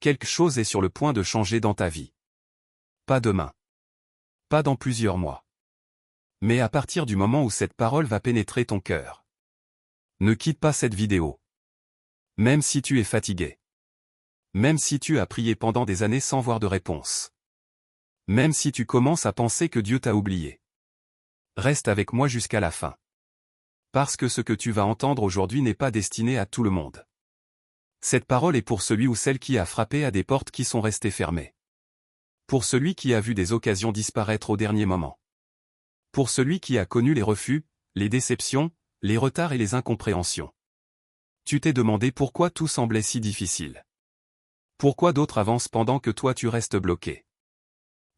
quelque chose est sur le point de changer dans ta vie. Pas demain. Pas dans plusieurs mois. Mais à partir du moment où cette parole va pénétrer ton cœur. Ne quitte pas cette vidéo. Même si tu es fatigué. Même si tu as prié pendant des années sans voir de réponse. Même si tu commences à penser que Dieu t'a oublié. Reste avec moi jusqu'à la fin. Parce que ce que tu vas entendre aujourd'hui n'est pas destiné à tout le monde. Cette parole est pour celui ou celle qui a frappé à des portes qui sont restées fermées. Pour celui qui a vu des occasions disparaître au dernier moment. Pour celui qui a connu les refus, les déceptions, les retards et les incompréhensions. Tu t'es demandé pourquoi tout semblait si difficile. Pourquoi d'autres avancent pendant que toi tu restes bloqué.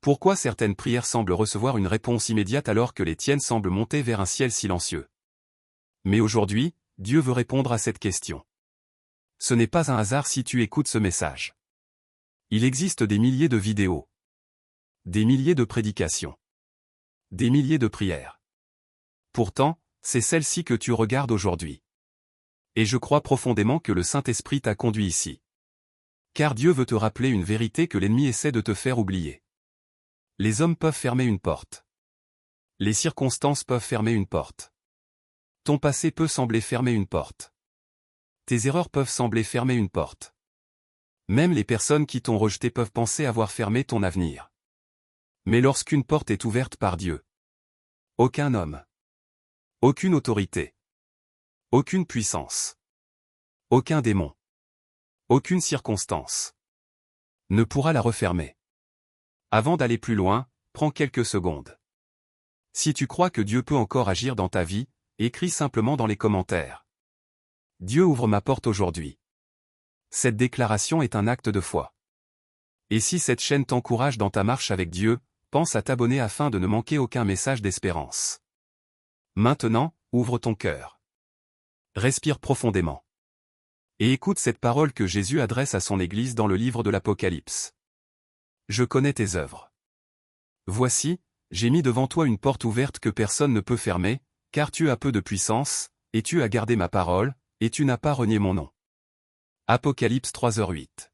Pourquoi certaines prières semblent recevoir une réponse immédiate alors que les tiennes semblent monter vers un ciel silencieux. Mais aujourd'hui, Dieu veut répondre à cette question. Ce n'est pas un hasard si tu écoutes ce message. Il existe des milliers de vidéos. Des milliers de prédications. Des milliers de prières. Pourtant, c'est celle-ci que tu regardes aujourd'hui. Et je crois profondément que le Saint-Esprit t'a conduit ici. Car Dieu veut te rappeler une vérité que l'ennemi essaie de te faire oublier. Les hommes peuvent fermer une porte. Les circonstances peuvent fermer une porte. Ton passé peut sembler fermer une porte. Tes erreurs peuvent sembler fermer une porte. Même les personnes qui t'ont rejeté peuvent penser avoir fermé ton avenir. Mais lorsqu'une porte est ouverte par Dieu, aucun homme, aucune autorité, aucune puissance, aucun démon, aucune circonstance ne pourra la refermer. Avant d'aller plus loin, prends quelques secondes. Si tu crois que Dieu peut encore agir dans ta vie, écris simplement dans les commentaires. Dieu ouvre ma porte aujourd'hui. Cette déclaration est un acte de foi. Et si cette chaîne t'encourage dans ta marche avec Dieu, pense à t'abonner afin de ne manquer aucun message d'espérance. Maintenant, ouvre ton cœur. Respire profondément. Et écoute cette parole que Jésus adresse à son Église dans le livre de l'Apocalypse. Je connais tes œuvres. Voici, j'ai mis devant toi une porte ouverte que personne ne peut fermer, car tu as peu de puissance, et tu as gardé ma parole, et tu n'as pas renié mon nom. Apocalypse 3h08.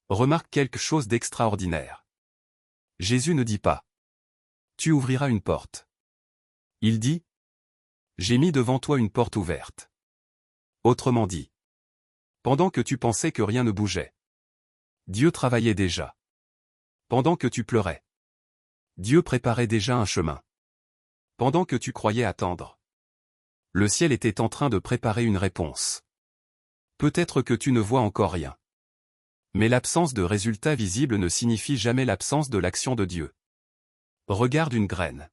Remarque quelque chose d'extraordinaire. Jésus ne dit pas « Tu ouvriras une porte ». Il dit « J'ai mis devant toi une porte ouverte ». Autrement dit, pendant que tu pensais que rien ne bougeait, Dieu travaillait déjà. Pendant que tu pleurais, Dieu préparait déjà un chemin. Pendant que tu croyais attendre, le ciel était en train de préparer une réponse. Peut-être que tu ne vois encore rien. Mais l'absence de résultats visibles ne signifie jamais l'absence de l'action de Dieu. Regarde une graine.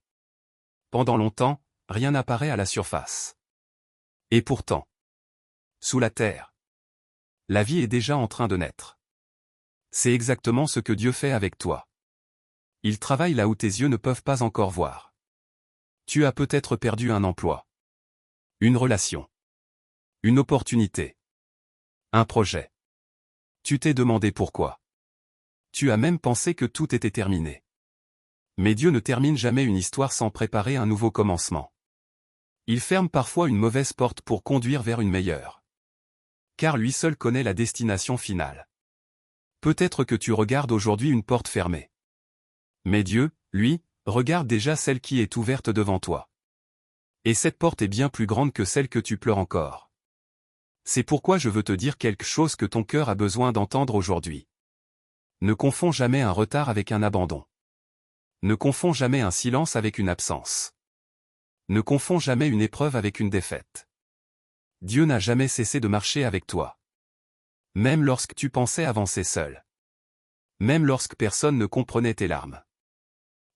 Pendant longtemps, rien n'apparaît à la surface. Et pourtant, sous la terre, la vie est déjà en train de naître. C'est exactement ce que Dieu fait avec toi. Il travaille là où tes yeux ne peuvent pas encore voir. Tu as peut-être perdu un emploi, une relation, une opportunité, un projet. Tu t'es demandé pourquoi. Tu as même pensé que tout était terminé. Mais Dieu ne termine jamais une histoire sans préparer un nouveau commencement. Il ferme parfois une mauvaise porte pour conduire vers une meilleure. Car lui seul connaît la destination finale. Peut-être que tu regardes aujourd'hui une porte fermée. Mais Dieu, lui, regarde déjà celle qui est ouverte devant toi. Et cette porte est bien plus grande que celle que tu pleures encore. C'est pourquoi je veux te dire quelque chose que ton cœur a besoin d'entendre aujourd'hui. Ne confonds jamais un retard avec un abandon. Ne confonds jamais un silence avec une absence. Ne confonds jamais une épreuve avec une défaite. Dieu n'a jamais cessé de marcher avec toi. Même lorsque tu pensais avancer seul. Même lorsque personne ne comprenait tes larmes.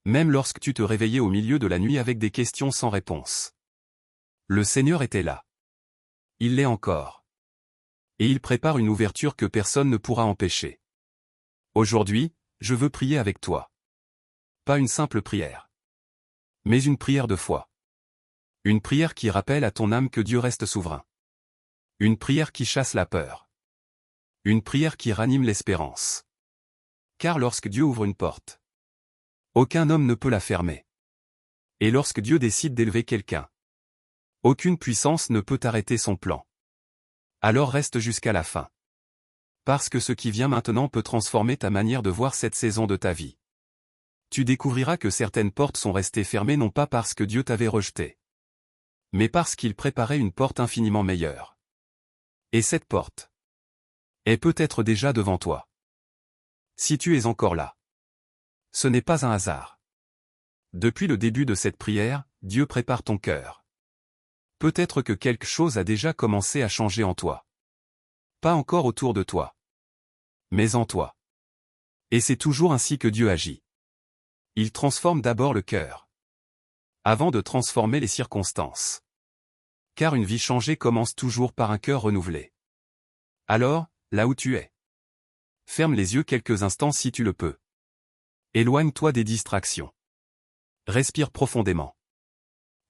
Même lorsque tu te réveillais au milieu de la nuit avec des questions sans réponse. Le Seigneur était là. Il l'est encore. Et il prépare une ouverture que personne ne pourra empêcher. Aujourd'hui, je veux prier avec toi. Pas une simple prière. Mais une prière de foi. Une prière qui rappelle à ton âme que Dieu reste souverain. Une prière qui chasse la peur. Une prière qui ranime l'espérance. Car lorsque Dieu ouvre une porte, aucun homme ne peut la fermer. Et lorsque Dieu décide d'élever quelqu'un, aucune puissance ne peut arrêter son plan. Alors reste jusqu'à la fin. Parce que ce qui vient maintenant peut transformer ta manière de voir cette saison de ta vie. Tu découvriras que certaines portes sont restées fermées non pas parce que Dieu t'avait rejeté, mais parce qu'il préparait une porte infiniment meilleure. Et cette porte est peut-être déjà devant toi. Si tu es encore là, ce n'est pas un hasard. Depuis le début de cette prière, Dieu prépare ton cœur. Peut-être que quelque chose a déjà commencé à changer en toi. Pas encore autour de toi, mais en toi. Et c'est toujours ainsi que Dieu agit. Il transforme d'abord le cœur, avant de transformer les circonstances. Car une vie changée commence toujours par un cœur renouvelé. Alors, là où tu es, ferme les yeux quelques instants si tu le peux. Éloigne-toi des distractions. Respire profondément.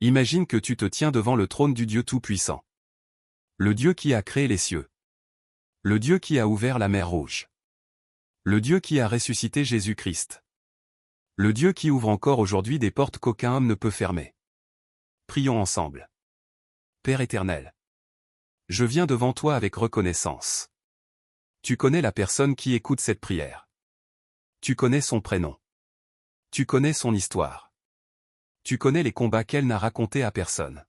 Imagine que tu te tiens devant le trône du Dieu Tout-Puissant. Le Dieu qui a créé les cieux. Le Dieu qui a ouvert la mer Rouge. Le Dieu qui a ressuscité Jésus-Christ. Le Dieu qui ouvre encore aujourd'hui des portes qu'aucun homme ne peut fermer. Prions ensemble. Père éternel, je viens devant toi avec reconnaissance. Tu connais la personne qui écoute cette prière. Tu connais son prénom. Tu connais son histoire. Tu connais les combats qu'elle n'a racontés à personne.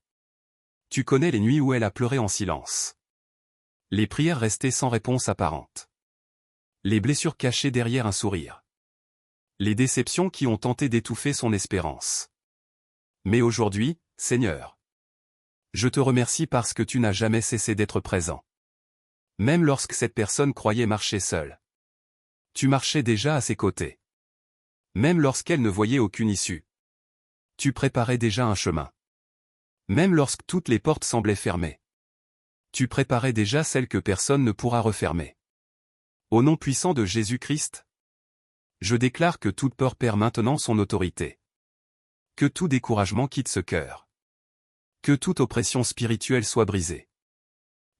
Tu connais les nuits où elle a pleuré en silence. Les prières restées sans réponse apparente. Les blessures cachées derrière un sourire. Les déceptions qui ont tenté d'étouffer son espérance. Mais aujourd'hui, Seigneur, je te remercie parce que tu n'as jamais cessé d'être présent. Même lorsque cette personne croyait marcher seule. Tu marchais déjà à ses côtés. Même lorsqu'elle ne voyait aucune issue. Tu préparais déjà un chemin. Même lorsque toutes les portes semblaient fermées. Tu préparais déjà celle que personne ne pourra refermer. Au nom puissant de Jésus-Christ, je déclare que toute peur perd maintenant son autorité. Que tout découragement quitte ce cœur. Que toute oppression spirituelle soit brisée.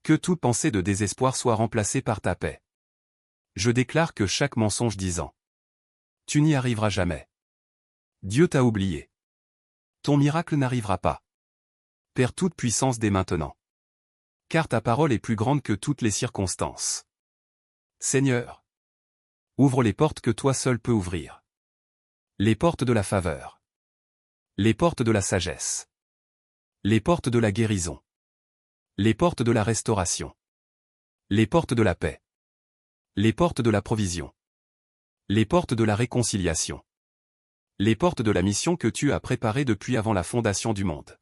Que toute pensée de désespoir soit remplacée par ta paix. Je déclare que chaque mensonge disant « Tu n'y arriveras jamais. Dieu t'a oublié. Ton miracle n'arrivera pas. » Perds toute puissance dès maintenant. Car ta parole est plus grande que toutes les circonstances. Seigneur, ouvre les portes que toi seul peux ouvrir. Les portes de la faveur. Les portes de la sagesse. Les portes de la guérison. Les portes de la restauration. Les portes de la paix. Les portes de la provision. Les portes de la réconciliation. Les portes de la mission que tu as préparée depuis avant la fondation du monde.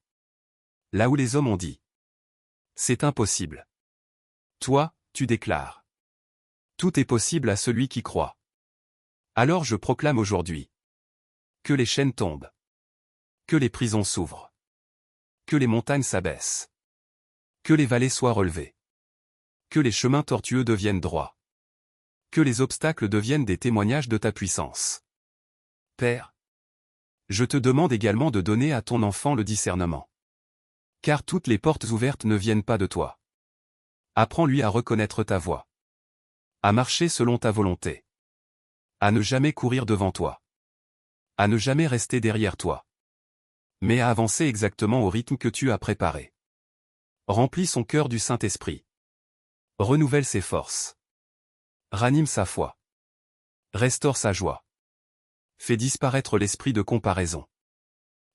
Là où les hommes ont dit « C'est impossible ». Toi, tu déclares « Tout est possible à celui qui croit ». Alors je proclame aujourd'hui que les chaînes tombent, que les prisons s'ouvrent, que les montagnes s'abaissent, que les vallées soient relevées, que les chemins tortueux deviennent droits, que les obstacles deviennent des témoignages de ta puissance. Père, je te demande également de donner à ton enfant le discernement. Car toutes les portes ouvertes ne viennent pas de toi. Apprends-lui à reconnaître ta voix. À marcher selon ta volonté. À ne jamais courir devant toi. À ne jamais rester derrière toi. Mais à avancer exactement au rythme que tu as préparé. Remplis son cœur du Saint-Esprit. Renouvelle ses forces. Ranime sa foi. Restaure sa joie. Fais disparaître l'esprit de comparaison.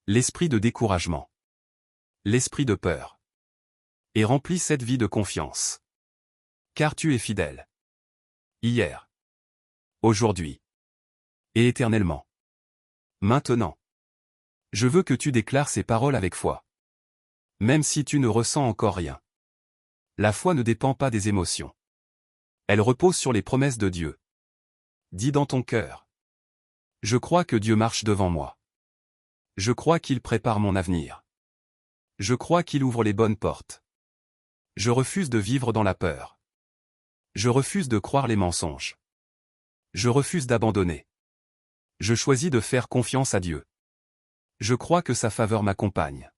L'esprit de découragement. L'esprit de peur. Et remplis cette vie de confiance. Car tu es fidèle. Hier. Aujourd'hui. Et éternellement. Maintenant. Je veux que tu déclares ces paroles avec foi. Même si tu ne ressens encore rien. La foi ne dépend pas des émotions. Elle repose sur les promesses de Dieu. Dis dans ton cœur. Je crois que Dieu marche devant moi. Je crois qu'il prépare mon avenir. Je crois qu'il ouvre les bonnes portes. Je refuse de vivre dans la peur. Je refuse de croire les mensonges. Je refuse d'abandonner. Je choisis de faire confiance à Dieu. Je crois que sa faveur m'accompagne.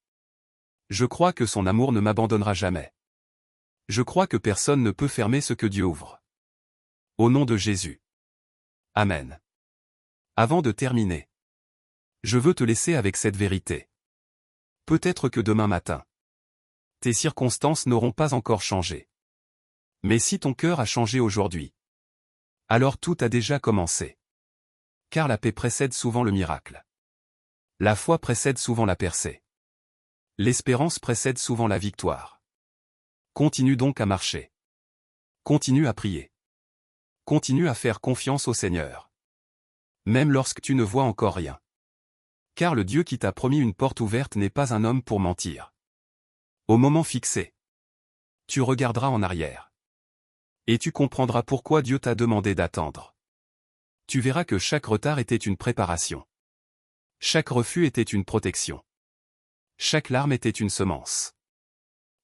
Je crois que son amour ne m'abandonnera jamais. Je crois que personne ne peut fermer ce que Dieu ouvre. Au nom de Jésus. Amen. Avant de terminer, je veux te laisser avec cette vérité. Peut-être que demain matin, tes circonstances n'auront pas encore changé. Mais si ton cœur a changé aujourd'hui, Alors tout a déjà commencé. Car la paix précède souvent le miracle. La foi précède souvent la percée. L'espérance précède souvent la victoire. Continue donc à marcher. Continue à prier. Continue à faire confiance au Seigneur. Même lorsque tu ne vois encore rien. Car le Dieu qui t'a promis une porte ouverte n'est pas un homme pour mentir. Au moment fixé, tu regarderas en arrière. Et tu comprendras pourquoi Dieu t'a demandé d'attendre. Tu verras que chaque retard était une préparation. Chaque refus était une protection. Chaque larme était une semence.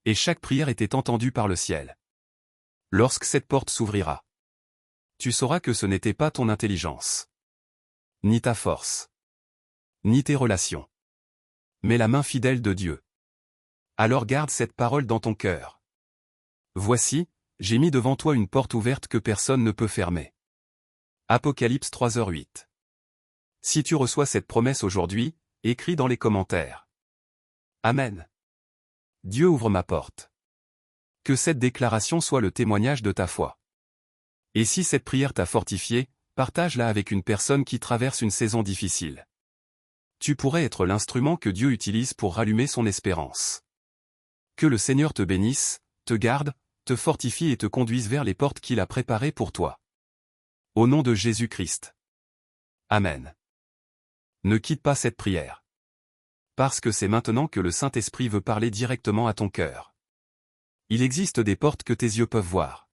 Et chaque prière était entendue par le ciel. Lorsque cette porte s'ouvrira, tu sauras que ce n'était pas ton intelligence, ni ta force, ni tes relations, mais la main fidèle de Dieu. Alors garde cette parole dans ton cœur. Voici, j'ai mis devant toi une porte ouverte que personne ne peut fermer. Apocalypse 3h08. Si tu reçois cette promesse aujourd'hui, écris dans les commentaires. Amen. Dieu ouvre ma porte. Que cette déclaration soit le témoignage de ta foi. Et si cette prière t'a fortifié, partage-la avec une personne qui traverse une saison difficile. Tu pourrais être l'instrument que Dieu utilise pour rallumer son espérance. Que le Seigneur te bénisse, te garde, te fortifie et te conduise vers les portes qu'il a préparées pour toi. Au nom de Jésus-Christ. Amen. Ne quitte pas cette prière. Parce que c'est maintenant que le Saint-Esprit veut parler directement à ton cœur. Il existe des portes que tes yeux peuvent voir.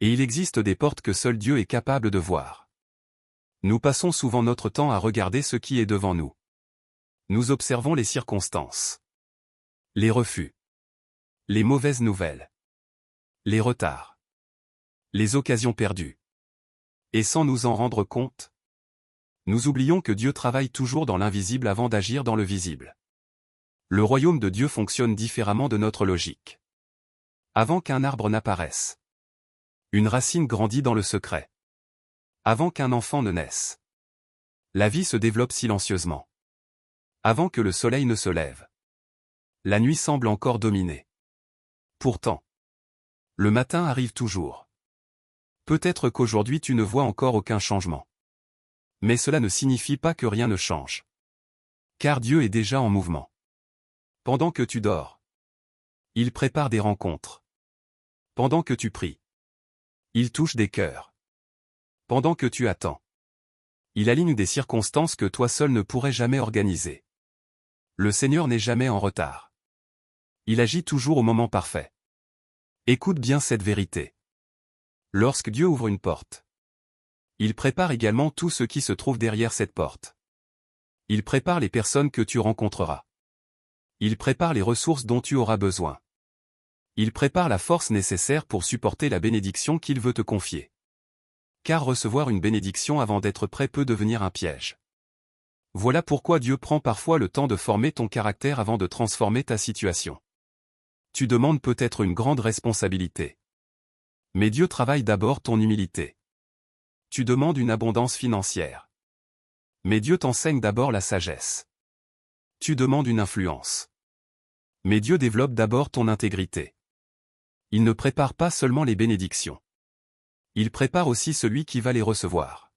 Et il existe des portes que seul Dieu est capable de voir. Nous passons souvent notre temps à regarder ce qui est devant nous. Nous observons les circonstances, les refus, les mauvaises nouvelles, les retards, les occasions perdues. Et sans nous en rendre compte, nous oublions que Dieu travaille toujours dans l'invisible avant d'agir dans le visible. Le royaume de Dieu fonctionne différemment de notre logique. Avant qu'un arbre n'apparaisse, une racine grandit dans le secret. Avant qu'un enfant ne naisse, la vie se développe silencieusement. Avant que le soleil ne se lève, la nuit semble encore dominer. Pourtant, le matin arrive toujours. Peut-être qu'aujourd'hui tu ne vois encore aucun changement. Mais cela ne signifie pas que rien ne change. Car Dieu est déjà en mouvement. Pendant que tu dors, il prépare des rencontres. Pendant que tu pries, il touche des cœurs. Pendant que tu attends, il aligne des circonstances que toi seul ne pourrais jamais organiser. Le Seigneur n'est jamais en retard. Il agit toujours au moment parfait. Écoute bien cette vérité. Lorsque Dieu ouvre une porte, il prépare également tout ce qui se trouve derrière cette porte. Il prépare les personnes que tu rencontreras. Il prépare les ressources dont tu auras besoin. Il prépare la force nécessaire pour supporter la bénédiction qu'il veut te confier. Car recevoir une bénédiction avant d'être prêt peut devenir un piège. Voilà pourquoi Dieu prend parfois le temps de former ton caractère avant de transformer ta situation. Tu demandes peut-être une grande responsabilité. Mais Dieu travaille d'abord ton humilité. Tu demandes une abondance financière. Mais Dieu t'enseigne d'abord la sagesse. Tu demandes une influence. Mais Dieu développe d'abord ton intégrité. Il ne prépare pas seulement les bénédictions. Il prépare aussi celui qui va les recevoir.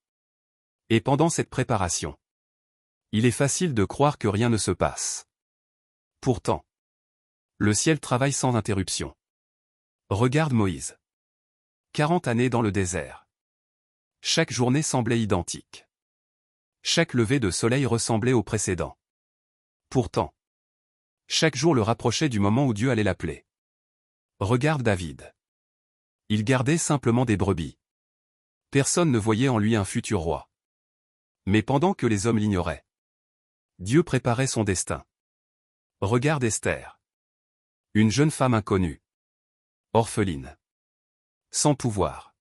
Et pendant cette préparation, il est facile de croire que rien ne se passe. Pourtant, le ciel travaille sans interruption. Regarde Moïse. 40 années dans le désert. Chaque journée semblait identique. Chaque lever de soleil ressemblait au précédent. Pourtant, chaque jour le rapprochait du moment où Dieu allait l'appeler. Regarde David. Il gardait simplement des brebis. Personne ne voyait en lui un futur roi. Mais pendant que les hommes l'ignoraient, Dieu préparait son destin. Regarde Esther. Une jeune femme inconnue. Orpheline. Sans pouvoir.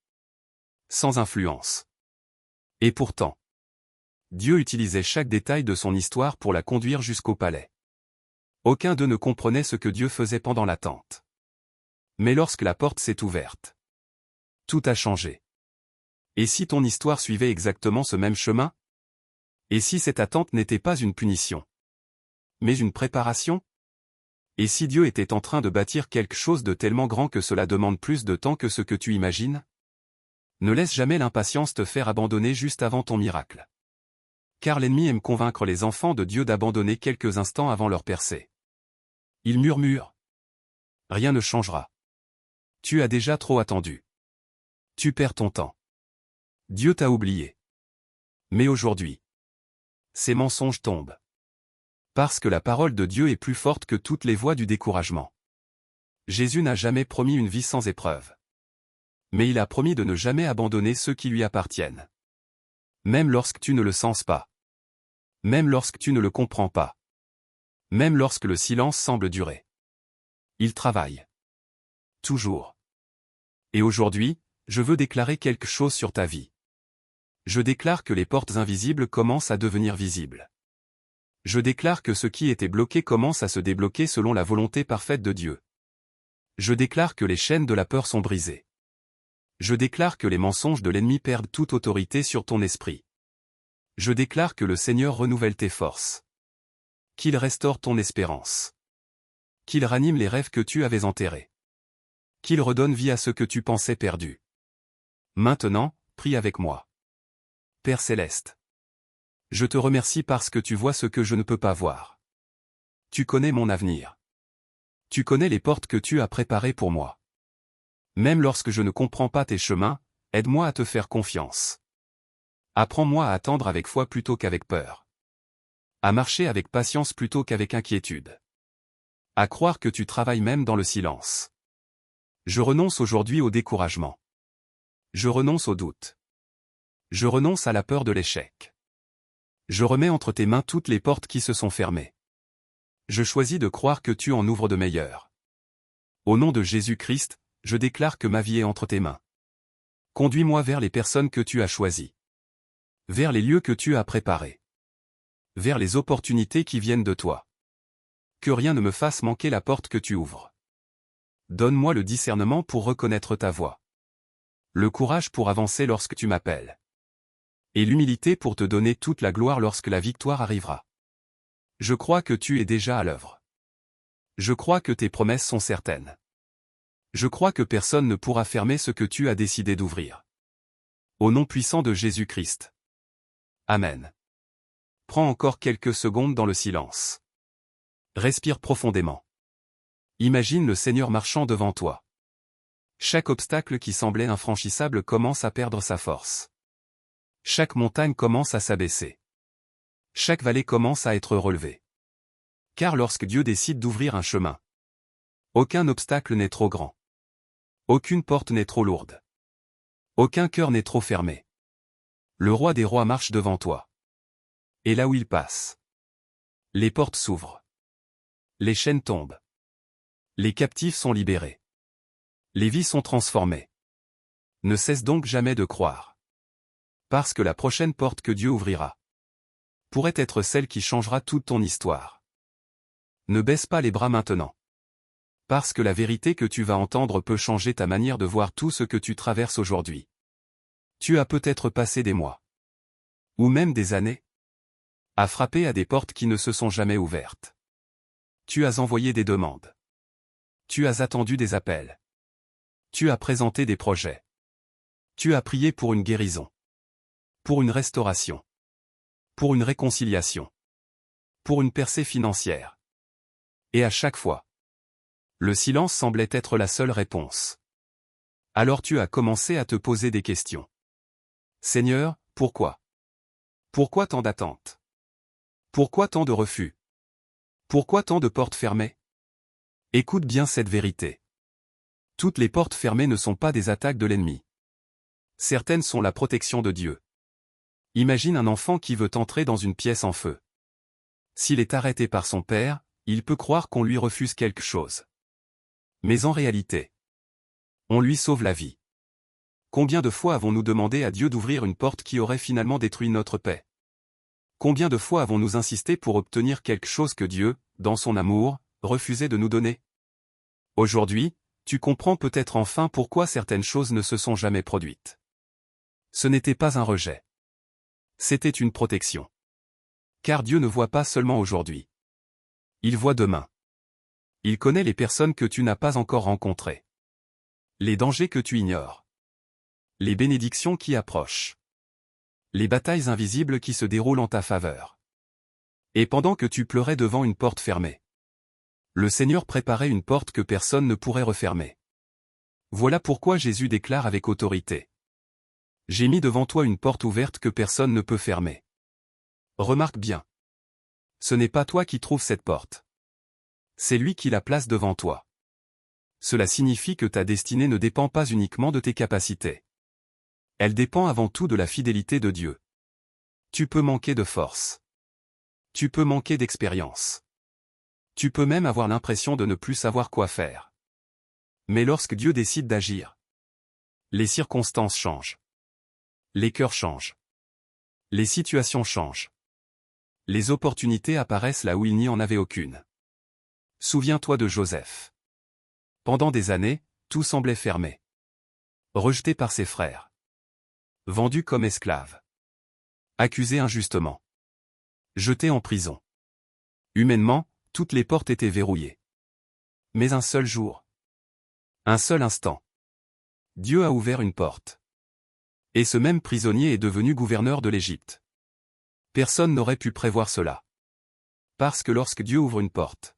Sans influence. Et pourtant, Dieu utilisait chaque détail de son histoire pour la conduire jusqu'au palais. Aucun d'eux ne comprenait ce que Dieu faisait pendant l'attente. Mais lorsque la porte s'est ouverte, tout a changé. Et si ton histoire suivait exactement ce même chemin? Et si cette attente n'était pas une punition, mais une préparation? Et si Dieu était en train de bâtir quelque chose de tellement grand que cela demande plus de temps que ce que tu imagines? Ne laisse jamais l'impatience te faire abandonner juste avant ton miracle. Car l'ennemi aime convaincre les enfants de Dieu d'abandonner quelques instants avant leur percée. Il murmure. Rien ne changera. Tu as déjà trop attendu. Tu perds ton temps. Dieu t'a oublié. Mais aujourd'hui, ces mensonges tombent. Parce que la parole de Dieu est plus forte que toutes les voix du découragement. Jésus n'a jamais promis une vie sans épreuve. Mais il a promis de ne jamais abandonner ceux qui lui appartiennent. Même lorsque tu ne le sens pas. Même lorsque tu ne le comprends pas. Même lorsque le silence semble durer. Il travaille. Toujours. Et aujourd'hui, je veux déclarer quelque chose sur ta vie. Je déclare que les portes invisibles commencent à devenir visibles. Je déclare que ce qui était bloqué commence à se débloquer selon la volonté parfaite de Dieu. Je déclare que les chaînes de la peur sont brisées. Je déclare que les mensonges de l'ennemi perdent toute autorité sur ton esprit. Je déclare que le Seigneur renouvelle tes forces. Qu'il restaure ton espérance. Qu'il ranime les rêves que tu avais enterrés. Qu'il redonne vie à ce que tu pensais perdu. Maintenant, prie avec moi. Père Céleste. Je te remercie parce que tu vois ce que je ne peux pas voir. Tu connais mon avenir. Tu connais les portes que tu as préparées pour moi. Même lorsque je ne comprends pas tes chemins, aide-moi à te faire confiance. Apprends-moi à attendre avec foi plutôt qu'avec peur. À marcher avec patience plutôt qu'avec inquiétude. À croire que tu travailles même dans le silence. Je renonce aujourd'hui au découragement. Je renonce au doute. Je renonce à la peur de l'échec. Je remets entre tes mains toutes les portes qui se sont fermées. Je choisis de croire que tu en ouvres de meilleures. Au nom de Jésus-Christ, je déclare que ma vie est entre tes mains. Conduis-moi vers les personnes que tu as choisies. Vers les lieux que tu as préparés. Vers les opportunités qui viennent de toi. Que rien ne me fasse manquer la porte que tu ouvres. Donne-moi le discernement pour reconnaître ta voix. Le courage pour avancer lorsque tu m'appelles. Et l'humilité pour te donner toute la gloire lorsque la victoire arrivera. Je crois que tu es déjà à l'œuvre. Je crois que tes promesses sont certaines. Je crois que personne ne pourra fermer ce que tu as décidé d'ouvrir. Au nom puissant de Jésus-Christ. Amen. Prends encore quelques secondes dans le silence. Respire profondément. Imagine le Seigneur marchant devant toi. Chaque obstacle qui semblait infranchissable commence à perdre sa force. Chaque montagne commence à s'abaisser. Chaque vallée commence à être relevée. Car lorsque Dieu décide d'ouvrir un chemin, aucun obstacle n'est trop grand. Aucune porte n'est trop lourde. Aucun cœur n'est trop fermé. Le roi des rois marche devant toi. Et là où il passe, les portes s'ouvrent. Les chaînes tombent. Les captifs sont libérés. Les vies sont transformées. Ne cesse donc jamais de croire. Parce que la prochaine porte que Dieu ouvrira pourrait être celle qui changera toute ton histoire. Ne baisse pas les bras maintenant. Parce que la vérité que tu vas entendre peut changer ta manière de voir tout ce que tu traverses aujourd'hui. Tu as peut-être passé des mois, ou même des années, à frapper à des portes qui ne se sont jamais ouvertes. Tu as envoyé des demandes. Tu as attendu des appels. Tu as présenté des projets. Tu as prié pour une guérison. Pour une restauration. Pour une réconciliation. Pour une percée financière. Et à chaque fois, le silence semblait être la seule réponse. Alors tu as commencé à te poser des questions. Seigneur, pourquoi? Pourquoi tant d'attentes? Pourquoi tant de refus? Pourquoi tant de portes fermées? Écoute bien cette vérité. Toutes les portes fermées ne sont pas des attaques de l'ennemi. Certaines sont la protection de Dieu. Imagine un enfant qui veut entrer dans une pièce en feu. S'il est arrêté par son père, il peut croire qu'on lui refuse quelque chose. Mais en réalité, on lui sauve la vie. Combien de fois avons-nous demandé à Dieu d'ouvrir une porte qui aurait finalement détruit notre paix? Combien de fois avons-nous insisté pour obtenir quelque chose que Dieu, dans son amour, refusait de nous donner? Aujourd'hui, tu comprends peut-être enfin pourquoi certaines choses ne se sont jamais produites. Ce n'était pas un rejet. C'était une protection. Car Dieu ne voit pas seulement aujourd'hui. Il voit demain. Il connaît les personnes que tu n'as pas encore rencontrées. Les dangers que tu ignores. Les bénédictions qui approchent. Les batailles invisibles qui se déroulent en ta faveur. Et pendant que tu pleurais devant une porte fermée, le Seigneur préparait une porte que personne ne pourrait refermer. Voilà pourquoi Jésus déclare avec autorité: j'ai mis devant toi une porte ouverte que personne ne peut fermer. Remarque bien. Ce n'est pas toi qui trouves cette porte. C'est lui qui la place devant toi. Cela signifie que ta destinée ne dépend pas uniquement de tes capacités. Elle dépend avant tout de la fidélité de Dieu. Tu peux manquer de force. Tu peux manquer d'expérience. Tu peux même avoir l'impression de ne plus savoir quoi faire. Mais lorsque Dieu décide d'agir, les circonstances changent. Les cœurs changent. Les situations changent. Les opportunités apparaissent là où il n'y en avait aucune. Souviens-toi de Joseph. Pendant des années, tout semblait fermé. Rejeté par ses frères. Vendu comme esclave. Accusé injustement. Jeté en prison. Humainement, toutes les portes étaient verrouillées. Mais un seul jour. Un seul instant. Dieu a ouvert une porte. Et ce même prisonnier est devenu gouverneur de l'Égypte. Personne n'aurait pu prévoir cela. Parce que lorsque Dieu ouvre une porte,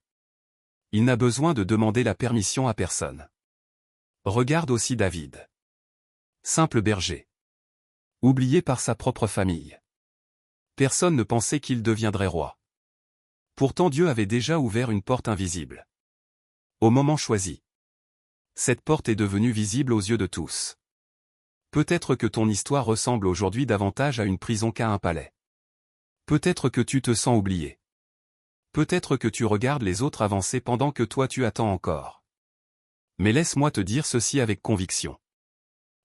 il n'a besoin de demander la permission à personne. Regarde aussi David. Simple berger. Oublié par sa propre famille. Personne ne pensait qu'il deviendrait roi. Pourtant Dieu avait déjà ouvert une porte invisible. Au moment choisi. Cette porte est devenue visible aux yeux de tous. Peut-être que ton histoire ressemble aujourd'hui davantage à une prison qu'à un palais. Peut-être que tu te sens oublié. Peut-être que tu regardes les autres avancer pendant que toi tu attends encore. Mais laisse-moi te dire ceci avec conviction.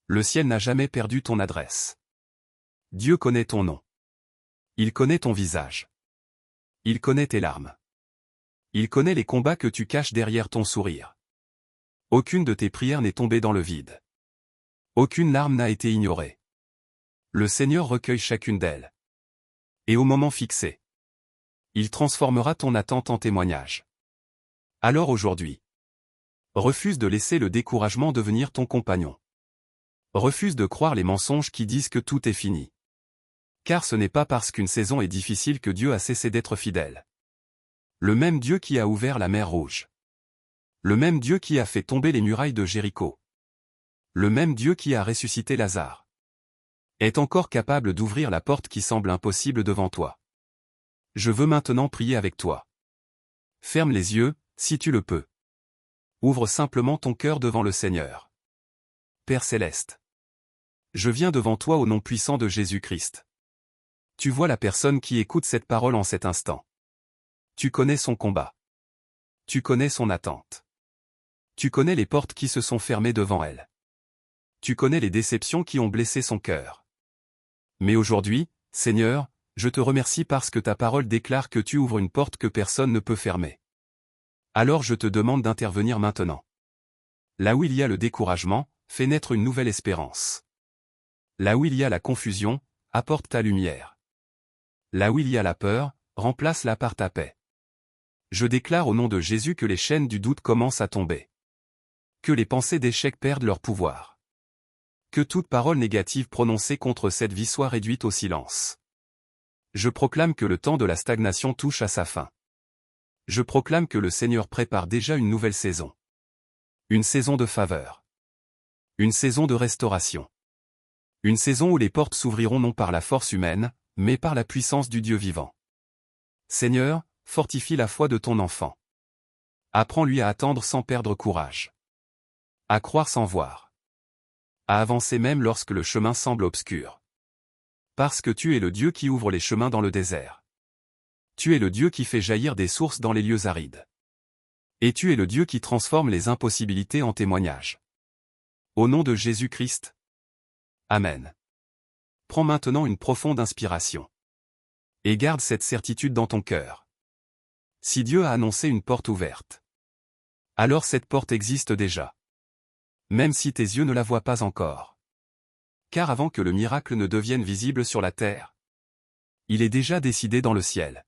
Le ciel n'a jamais perdu ton adresse. Dieu connaît ton nom. Il connaît ton visage. Il connaît tes larmes. Il connaît les combats que tu caches derrière ton sourire. Aucune de tes prières n'est tombée dans le vide. Aucune larme n'a été ignorée. Le Seigneur recueille chacune d'elles. Et au moment fixé, il transformera ton attente en témoignage. Alors aujourd'hui, refuse de laisser le découragement devenir ton compagnon. Refuse de croire les mensonges qui disent que tout est fini. Car ce n'est pas parce qu'une saison est difficile que Dieu a cessé d'être fidèle. Le même Dieu qui a ouvert la mer Rouge. Le même Dieu qui a fait tomber les murailles de Jéricho. Le même Dieu qui a ressuscité Lazare. Est encore capable d'ouvrir la porte qui semble impossible devant toi. Je veux maintenant prier avec toi. Ferme les yeux, si tu le peux. Ouvre simplement ton cœur devant le Seigneur. Père céleste. Je viens devant toi au nom puissant de Jésus-Christ. Tu vois la personne qui écoute cette parole en cet instant. Tu connais son combat. Tu connais son attente. Tu connais les portes qui se sont fermées devant elle. Tu connais les déceptions qui ont blessé son cœur. Mais aujourd'hui, Seigneur, je te remercie parce que ta parole déclare que tu ouvres une porte que personne ne peut fermer. Alors je te demande d'intervenir maintenant. Là où il y a le découragement, fais naître une nouvelle espérance. Là où il y a la confusion, apporte ta lumière. Là où il y a la peur, remplace-la par ta paix. Je déclare au nom de Jésus que les chaînes du doute commencent à tomber. Que les pensées d'échec perdent leur pouvoir. Que toute parole négative prononcée contre cette vie soit réduite au silence. Je proclame que le temps de la stagnation touche à sa fin. Je proclame que le Seigneur prépare déjà une nouvelle saison. Une saison de faveur. Une saison de restauration. Une saison où les portes s'ouvriront non par la force humaine, mais par la puissance du Dieu vivant. Seigneur, fortifie la foi de ton enfant. Apprends-lui à attendre sans perdre courage. À croire sans voir. À avancer même lorsque le chemin semble obscur. Parce que tu es le Dieu qui ouvre les chemins dans le désert. Tu es le Dieu qui fait jaillir des sources dans les lieux arides. Et tu es le Dieu qui transforme les impossibilités en témoignages. Au nom de Jésus-Christ. Amen. Prends maintenant une profonde inspiration. Et garde cette certitude dans ton cœur. Si Dieu a annoncé une porte ouverte, alors cette porte existe déjà. Même si tes yeux ne la voient pas encore. Car avant que le miracle ne devienne visible sur la terre, il est déjà décidé dans le ciel.